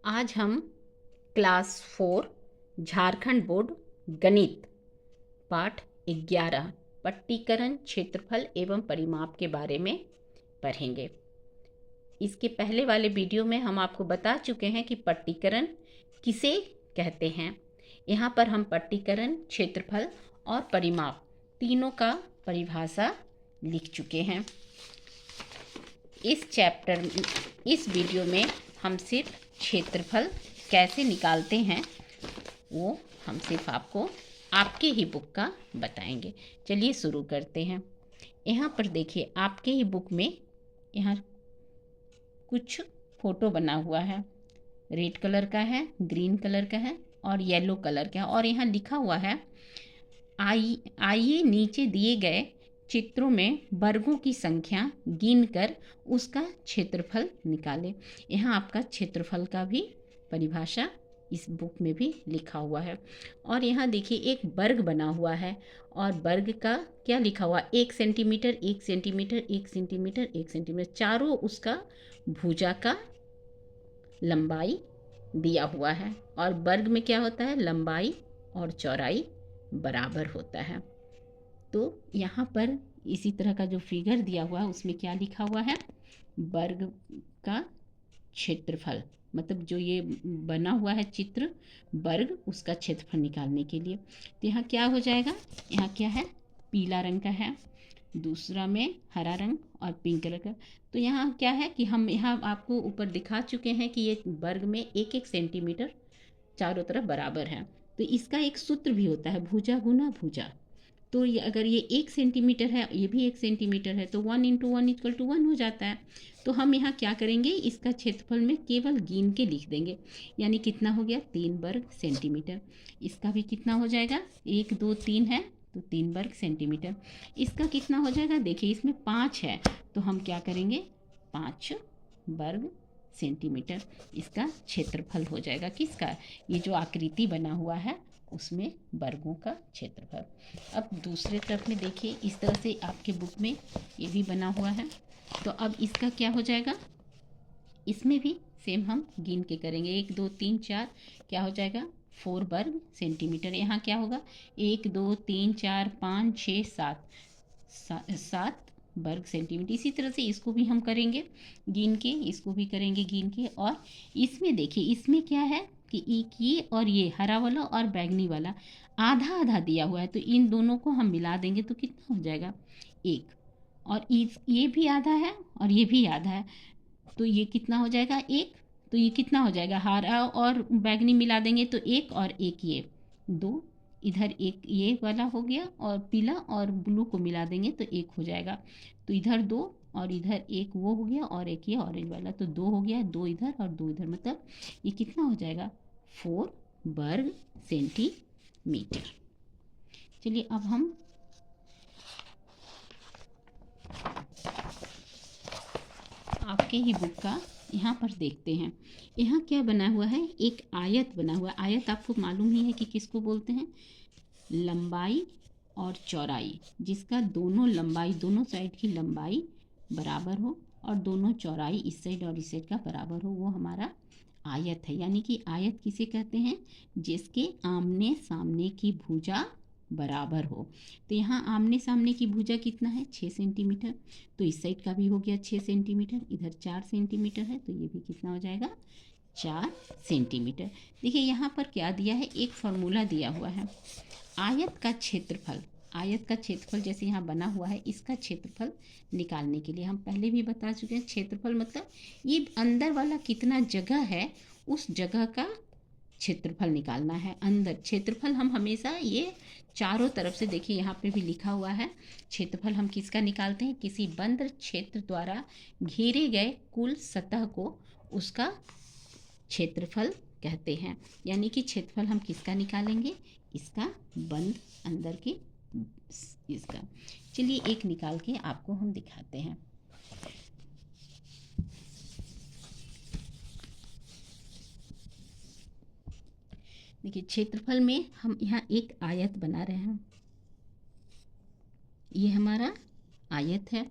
आज हम class 4 Jharkhand board गणित पाठ 11 पट्टीकरण, क्षेत्रफल एवं परिमाप के बारे में पढ़ेंगे। इसके पहले वाले वीडियो में हम आपको बता चुके हैं कि पट्टीकरण किसे कहते हैं। यहाँ पर हम पट्टीकरण, क्षेत्रफल और परिमाप तीनों का परिभाषा लिख चुके हैं। इस वीडियो में हम सिर्फ क्षेत्रफल कैसे निकालते हैं वो हम सिर्फ आपको आपके ही बुक का बताएंगे। चलिए शुरू करते हैं। यहाँ पर देखिए, आपके ही बुक में यहाँ कुछ फोटो बना हुआ है। रेड कलर का है, ग्रीन कलर का है और येलो कलर का है। और यहाँ लिखा हुआ है, आइए नीचे दिए गए चित्रों में वर्गों की संख्या गिनकर उसका क्षेत्रफल निकालें। यहाँ आपका क्षेत्रफल का भी परिभाषा इस बुक में भी लिखा हुआ है। और यहाँ देखिए, एक वर्ग बना हुआ है और वर्ग का क्या लिखा हुआ, 1 सेंटीमीटर 1 सेंटीमीटर 1 सेंटीमीटर 1 सेंटीमीटर, चारों उसका भुजा का लंबाई दिया हुआ है। और वर्ग में क्या होता है, लंबाई और चौड़ाई बराबर होता है। तो यहाँ पर इसी तरह का जो फिगर दिया हुआ है उसमें क्या लिखा हुआ है, वर्ग का क्षेत्रफल, मतलब जो ये बना हुआ है चित्र वर्ग, उसका क्षेत्रफल निकालने के लिए। तो यहाँ क्या हो जाएगा, यहाँ क्या है, पीला रंग का है, दूसरा में हरा रंग और पिंक कलर का। तो यहाँ क्या है कि हम यहाँ आपको ऊपर दिखा चुके हैं कि ये वर्ग में 1-1 सेंटीमीटर चारों तरफ बराबर है। तो इसका एक सूत्र भी होता है, भुजा गुना भुजा। तो ये अगर ये 1 सेंटीमीटर है, ये भी 1 सेंटीमीटर है, तो 1 × 1 = 1 हो जाता है। तो हम यहाँ क्या करेंगे, इसका क्षेत्रफल में केवल गिन के लिख देंगे। यानी कितना हो गया, 3 वर्ग सेंटीमीटर। इसका भी कितना हो जाएगा, 1 2 3 है तो 3 वर्ग सेंटीमीटर। इसका कितना हो जाएगा, देखिए इसमें 5 है तो हम क्या करेंगे, 5 वर्ग सेंटीमीटर इसका क्षेत्रफल हो जाएगा। किसका, ये जो आकृति बना हुआ है उसमें वर्गों का क्षेत्रफल। अब दूसरे तरफ में देखिए, इस तरह से आपके बुक में ये भी बना हुआ है। तो अब इसका क्या हो जाएगा, इसमें भी सेम हम गिन के करेंगे। 1 2 3 4 क्या हो जाएगा, 4 वर्ग सेंटीमीटर। यहाँ क्या होगा, 1 2 3 4 5 6 7 वर्ग सेंटीमीटर। इसी तरह से इसको भी हम करेंगे गिन के, इसको भी करेंगे गिन के। और इसमें देखिए, इसमें क्या है कि एक ये और ये हरा वाला और बैगनी वाला आधा आधा दिया हुआ है, तो इन दोनों को हम मिला देंगे तो कितना हो जाएगा, 1। और ये भी आधा है और ये भी आधा है, तो ये कितना हो जाएगा, 1। तो ये कितना हो जाएगा, हरा और बैगनी मिला देंगे तो 1 और 1 ये 2, इधर एक ये वाला हो गया और पीला और ब्लू को मिला देंगे तो 1 हो जाएगा। तो इधर 2 और इधर 1 वो हो गया और 1 ये ऑरेंज वाला, तो 2 हो गया, 2 इधर और 2 इधर, मतलब ये कितना हो जाएगा, 4 वर्ग सेंटीमीटर। चलिए अब हम आपके ही बुक का यहाँ पर देखते हैं। यहाँ क्या बना हुआ है, एक आयत बना हुआ है। आयत आपको मालूम ही है कि किसको बोलते हैं, लंबाई और चौड़ाई, जिसका दोनों लंबाई, दोनों साइड की लंबाई बराबर हो और दोनों चौड़ाई इस साइड और इस साइड का बराबर हो, वो हमारा आयत है। यानी कि आयत किसे कहते हैं, जिसके आमने सामने की भुजा बराबर हो। तो यहाँ आमने सामने की भुजा कितना है, 6 सेंटीमीटर। तो इस साइड का भी हो गया 6 सेंटीमीटर, इधर 4 सेंटीमीटर है तो ये भी कितना हो जाएगा, 4 सेंटीमीटर। देखिए यहाँ पर क्या दिया है, एक फॉर्मूला दिया हुआ है, आयत का क्षेत्रफल। आयत का क्षेत्रफल जैसे यहाँ बना हुआ है, इसका क्षेत्रफल निकालने के लिए हम पहले भी बता चुके हैं। क्षेत्रफल मतलब ये अंदर वाला कितना जगह है, उस जगह का क्षेत्रफल निकालना है। अंदर क्षेत्रफल हम हमेशा ये चारों तरफ से, देखिए यहाँ पे भी लिखा हुआ है, क्षेत्रफल हम किसका निकालते हैं, किसी बंद क्षेत्र द्वारा घेरे गए कुल सतह को उसका क्षेत्रफल कहते हैं। यानी कि क्षेत्रफल हम किसका निकालेंगे, इसका बंद अंदर की इसका। चलिए एक निकाल के आपको हम दिखाते हैं। देखिए क्षेत्रफल में हम यहाँ एक आयत बना रहे हैं, ये हमारा आयत है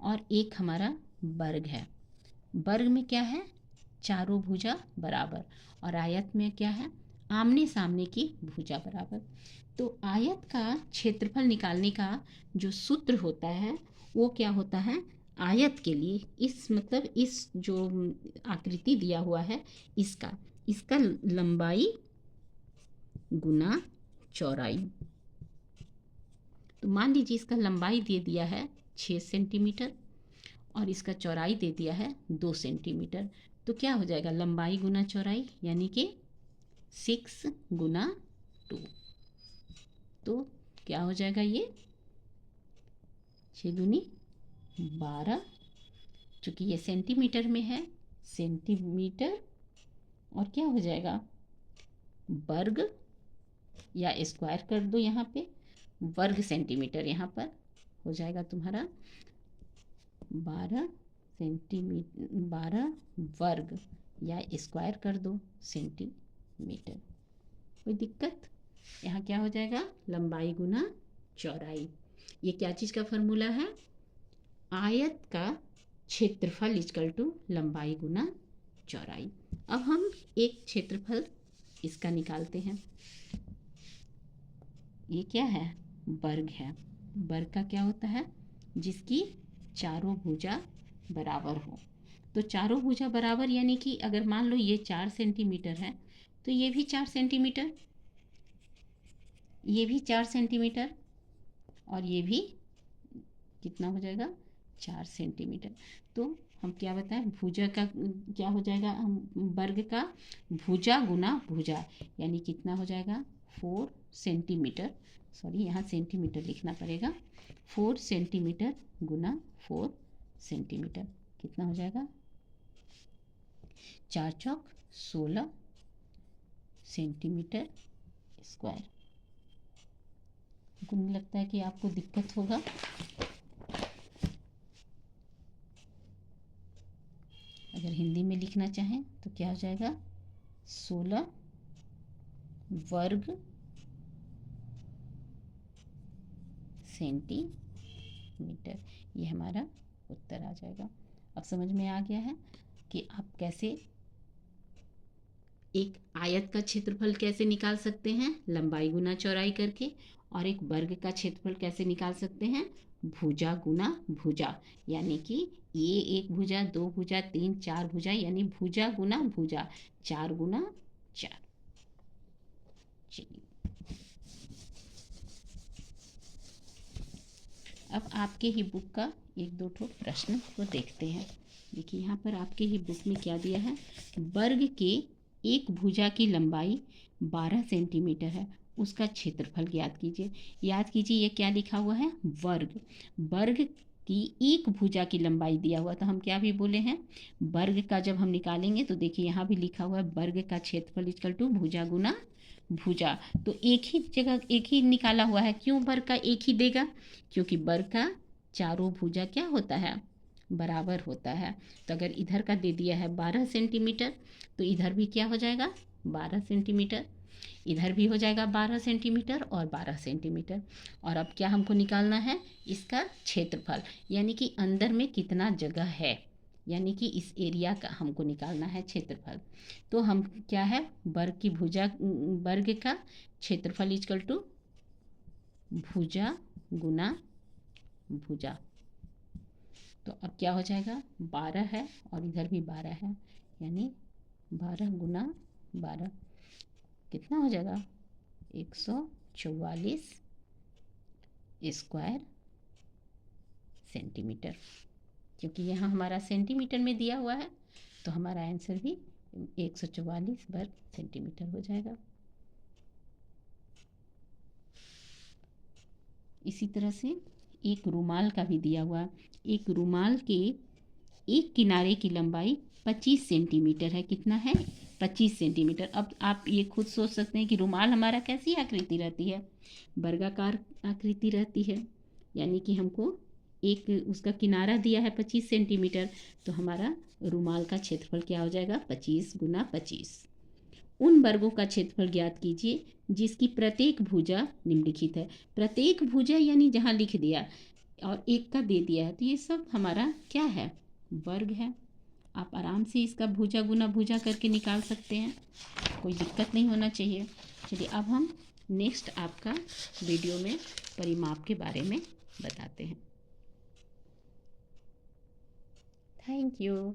और एक हमारा वर्ग है। वर्ग में क्या है, चारों भुजा बराबर, और आयत में क्या है, आमने सामने की भुजा बराबर। तो आयत का क्षेत्रफल निकालने का जो सूत्र होता है वो क्या होता है, आयत के लिए इस मतलब इस जो आकृति दिया हुआ है इसका इसका लंबाई गुना चौड़ाई। तो मान लीजिए इसका लंबाई दे दिया है 6 सेंटीमीटर और इसका चौड़ाई दे दिया है 2 सेंटीमीटर। तो क्या हो जाएगा, लंबाई गुना चौड़ाई यानी कि 6 गुना 2। तो क्या हो जाएगा, ये 6 दूनी 12, चूँकि ये सेंटीमीटर में है, सेंटीमीटर, और क्या हो जाएगा वर्ग या स्क्वायर कर दो, यहाँ पे वर्ग सेंटीमीटर यहाँ पर हो जाएगा तुम्हारा 12 सेंटीमीटर, 12 वर्ग या स्क्वायर कर दो सेंटीमीटर। कोई दिक्कत, यहाँ क्या हो जाएगा लंबाई गुना चौड़ाई। ये क्या चीज़ का फॉर्मूला है, आयत का क्षेत्रफल इक्वल टू लंबाई गुना चौड़ाई। अब हम एक क्षेत्रफल इसका निकालते हैं। ये क्या है, वर्ग है। वर्ग का क्या होता है, जिसकी चारों भुजा बराबर हो। तो चारों भुजा बराबर यानी कि अगर मान लो ये 4 सेंटीमीटर है तो ये भी 4 सेंटीमीटर, ये भी 4 सेंटीमीटर, और ये भी कितना हो जाएगा 4 सेंटीमीटर। तो हम क्या बताएं, भुजा का क्या हो जाएगा, वर्ग का भुजा गुना भुजा यानी कितना हो जाएगा 4 सेंटीमीटर, सॉरी यहाँ सेंटीमीटर लिखना पड़ेगा, 4 सेंटीमीटर गुना 4 सेंटीमीटर कितना हो जाएगा 4 चौक 16 सेंटीमीटर स्क्वायर। मुझे नहीं लगता है कि आपको दिक्कत होगा। अगर हिंदी में लिखना चाहें तो क्या हो जाएगा 16 वर्ग सेंटीमीटर, ये हमारा उत्तर आ जाएगा। अब समझ में आ गया है कि आप कैसे एक आयत का क्षेत्रफल कैसे निकाल सकते हैं लंबाई गुना चौड़ाई करके, और एक वर्ग का क्षेत्रफल कैसे निकाल सकते हैं भुजा गुना भुजा, यानी कि ये 1 भुजा 2 भुजा 3 4 भुजा, यानी भुजा गुना भुजा 4 गुना 4। चलिए अब आपके ही बुक का 1-2 ठो प्रश्न को देखते हैं। देखिए यहाँ पर आपके ही बुक में क्या दिया है, वर्ग के एक भुजा की लंबाई 12 सेंटीमीटर है, उसका क्षेत्रफल ज्ञात कीजिए। याद कीजिए ये क्या लिखा हुआ है, वर्ग। वर्ग की एक भुजा की लंबाई दिया हुआ, तो हम क्या भी बोले हैं वर्ग का जब हम निकालेंगे तो देखिए यहाँ भी लिखा हुआ है वर्ग का क्षेत्रफल इक्वल टू भुजा गुना भुजा। तो एक ही जगह एक ही निकाला हुआ है, क्यों वर्ग का एक ही देगा, क्योंकि वर्ग का चारों भुजा क्या होता है बराबर होता है। तो अगर इधर का दे दिया है 12 सेंटीमीटर तो इधर भी क्या हो जाएगा 12 सेंटीमीटर, इधर भी हो जाएगा 12 सेंटीमीटर और 12 सेंटीमीटर। और अब क्या हमको निकालना है इसका क्षेत्रफल, यानी कि अंदर में कितना जगह है, यानी कि इस एरिया का हमको निकालना है क्षेत्रफल। तो हम क्या है वर्ग की भुजा, वर्ग का क्षेत्रफल इक्वल टू भुजा गुना भुजा। तो अब क्या हो जाएगा 12 है और इधर भी 12 है, यानी 12 गुना 12 कितना हो जाएगा 144 स्क्वायर सेंटीमीटर। क्योंकि यहाँ हमारा सेंटीमीटर में दिया हुआ है तो हमारा आंसर भी 144 वर्ग सेंटीमीटर हो जाएगा। इसी तरह से एक रुमाल का भी दिया हुआ, एक रुमाल के एक किनारे की लंबाई 25 सेंटीमीटर है, कितना है 25 सेंटीमीटर। अब आप ये खुद सोच सकते हैं कि रुमाल हमारा कैसी आकृति रहती है, वर्गाकार आकृति रहती है, यानी कि हमको एक उसका किनारा दिया है 25 सेंटीमीटर, तो हमारा रुमाल का क्षेत्रफल क्या हो जाएगा 25 गुना 25। उन वर्गों का क्षेत्रफल ज्ञात कीजिए जिसकी प्रत्येक भुजा निम्नलिखित है। प्रत्येक भुजा यानी जहाँ लिख दिया और एक का दे दिया है, तो ये सब हमारा क्या है वर्ग है। आप आराम से इसका भुजा गुना भुजा करके निकाल सकते हैं, कोई दिक्कत नहीं होना चाहिए। चलिए अब हम नेक्स्ट आपका वीडियो में परिमाप के बारे में बताते हैं। Thank you.